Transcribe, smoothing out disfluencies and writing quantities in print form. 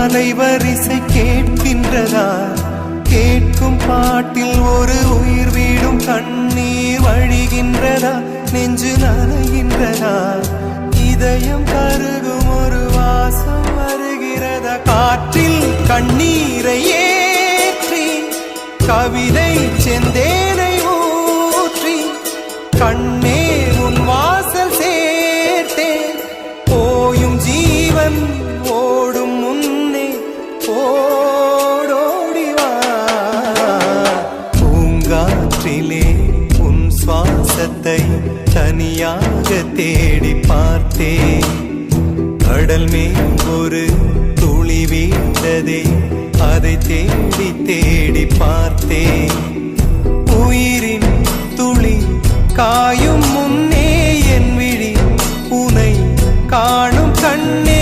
அலைவரிசை கேட்கின்றதா? கேட்கும் பாட்டில் ஒரு உயிர் வீடும் கண்ணீர் வழிகின்றதா? நெஞ்சு நனைகின்றதா? இதயம் கருகும் ஒரு வாசம் வருகிறதா? காற்றில் கண்ணீரை ஏற்றி கவிதை செந்தேனை ஊற்றி கண்ணே உன் வாசல் சேர்த்தேன். போயும் ஜீவன் ஓடும் முன்னே ஓடோடிவா. பூங்காற்றிலே உன் சுவாசத்தை தனியாக தேடி பார்த்தேன். கடல் மேல் ஒரு துளி வீழ்ந்ததே, அதை தேடி தேடி பார்த்தேன். உயிரின் துளி காயும் முன்னே என் விழி உனை காணும் கண்ணே.